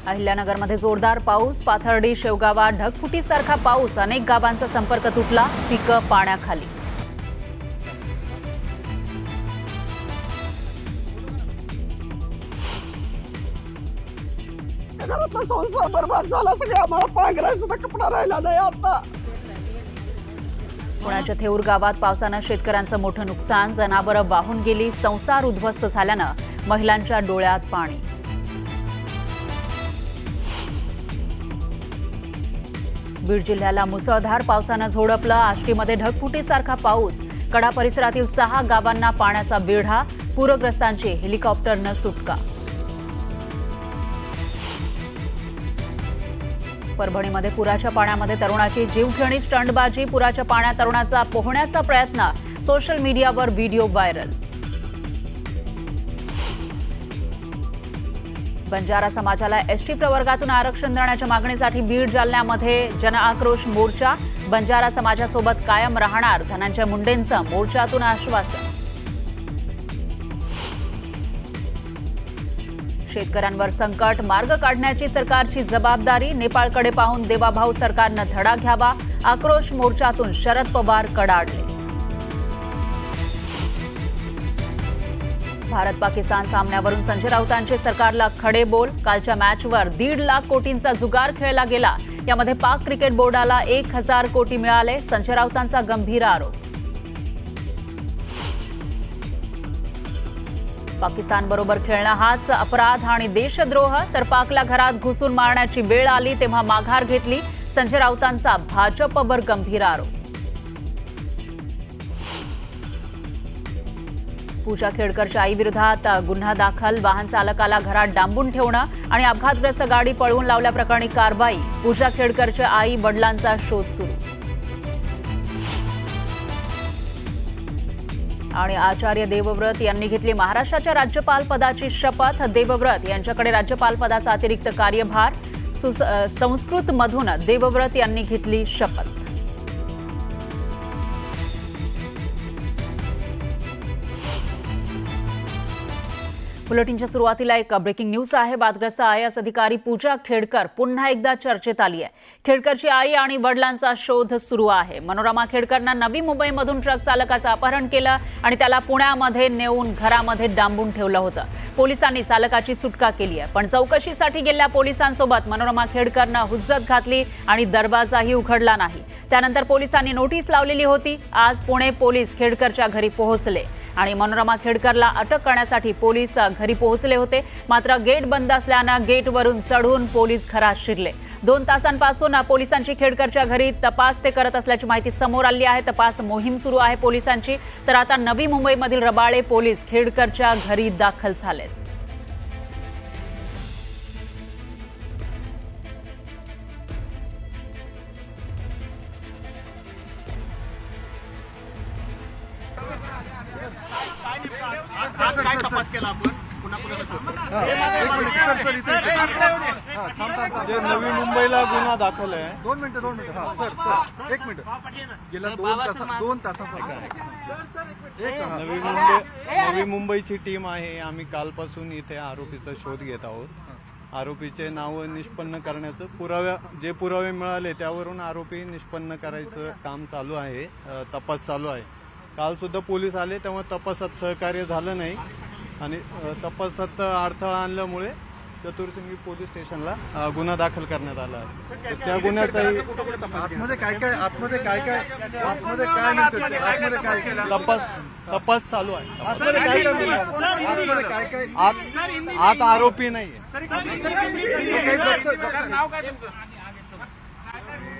अहिल्यानगरमध्ये जोरदार पाऊस, पाथर्डी, शेवगावा, ढगफुटीसारखा पाऊस, अनेक गावांचा संपर्क तुटला, पिकं पाण्याखाली. घरातला संसार बरबाद झाला, सगळं आम्हाला पांघरायला सुद्धा कपडा राहिला नाही आता. पुण्याच्या थेऊर गावात पावसानं शेतकऱ्यांचं मोठं नुकसान, जनावरं वाहून गेली, संसार उद्ध्वस्त झाल्यानं महिलांच्या डोळ्यात पाणी. बीड जिल्ह्याला मुसळधार पावसानं झोडपलं, आष्टीमध्ये ढगफुटीसारखा पाऊस, कडा परिसरातील 6 गावांना पाण्याचा वेढा, पूरग्रस्तांची हेलिकॉप्टरनं सुटका. परभणीमध्ये पुराच्या पाण्यामध्ये तरुणाची जीवघेणी स्टंटबाजी, पुराच्या पाण्यात तरुणाचा पोहण्याचा प्रयत्न, सोशल मीडियावर व्हिडिओ व्हायरल. बंजारा समाजाला एसटी प्रवर्गातून आरक्षण देण्याच्या मागणीसाठी बीड जालन्यामध्ये जनआक्रोश मोर्चा, बंजारा समाजासोबत कायम राहणार, धनंजय मुंडेंचं मोर्चातून आश्वासन. शेतकऱ्यांवर संकट, मार्ग काढण्याची सरकारची जबाबदारी, नेपाळकडे पाहून देवाभाऊ सरकारनं धडा घ्यावा, आक्रोश मोर्चातून शरद पवार कडाडले. भारत पाकिस्तान सामन्यावरून संजय राऊतांचे सरकारला खडे बोल, कालच्या मॅचवर 1.5 लाख कोटींचा जुगार खेळला गेला, यामध्ये पाक क्रिकेट बोर्डाला 1000 कोटी मिळाले, संजय राऊतांचा गंभीर आरोप. पाकिस्तानबरोबर खेळणं हाच अपराध आणि देशद्रोह, तर पाकला घरात घुसून मारण्याची वेळ आली तेव्हा माघार घेतली, संजय राऊतांचा भाजपवर गंभीर आरोप. पूजा खेडकरच्या आईविरोधात गुन्हा दाखल, वाहन चालकाला घरात डांबून ठेवणं आणि अपघातग्रस्त गाडी पळवून लावल्याप्रकरणी कारवाई, पूजा खेडकरच्या आई वडिलांचा शोध सुरू. आणि आचार्य देवव्रत यांनी घेतली महाराष्ट्राच्या राज्यपाल पदाची शपथ, देवव्रत यांच्याकडे राज्यपाल पदाचा अतिरिक्त कार्यभार, संस्कृतमधून देवव्रत यांनी घेतली शपथ. बुलेटिनच्या सुरुवातीला एक ब्रेकिंग न्यूज आहे. वादग्रस्त आयएएस अधिकारी पूजा खेडकर पुन्हा एकदा चर्चेत आली आहे. खेडकरची आई आणि वडिलांचा शोध सुरू आहे. मनोरमा खेडकरनं नवी मुंबईमधून ट्रक चालकाचं अपहरण केलं आणि त्याला पुण्यामध्ये नेऊन घरामध्ये डांबून ठेवलं होतं. पोलिसांनी चालकाची सुटका केली आहे, पण चौकशीसाठी गेलेल्या पोलिसांसोबत मनोरमा खेडकरनं हुज्जत घातली आणि दरवाजाही उघडला नाही. त्यानंतर पोलिसांनी नोटीस लावलेली होती. आज पुणे पोलीस खेडकरच्या घरी पोहोचले आणि मनोरमा खेडकरला अटक करण्यासाठी पोलीस घरी पोहोचले होते. मात्र गेट बंद असल्यानं गेटवरून चढून पोलीस घरात शिरले. 2 तासांपासून पोलिसांची खेडकरच्या घरी तपास ते करत असल्याची माहिती समोर आली आहे. तपास मोहीम सुरू आहे पोलिसांची. तर आता नवी मुंबईमधील रबाळे पोलीस खेडकरच्या घरी दाखल झालेत. काय तपास केला आपण जे नवी मुंबईला गुन्हा दाखल आहे. 2 मिनिटं सर 1 मिनिट गेल्या 2 तासांपासून नवी मुंबईची टीम आहे. आम्ही कालपासून इथे आरोपीचा शोध घेत आहोत. आरोपीचे नाव निष्पन्न करण्याचं जे पुरावे मिळाले त्यावरून आरोपी निष्पन्न करायचं काम चालू आहे. तपास चालू आहे. काल सुद्धा पोलीस आले तेव्हा तपासात सहकार्य झालं नाही आणि तपासात अडथळा आणल्यामुळे चतुर्सिंगी पोलीस स्टेशनला गुन्हा दाखल करण्यात आला आहे. त्या गुन्ह्याचाही तपास चालू आहे. आत आरोपी नाहीये.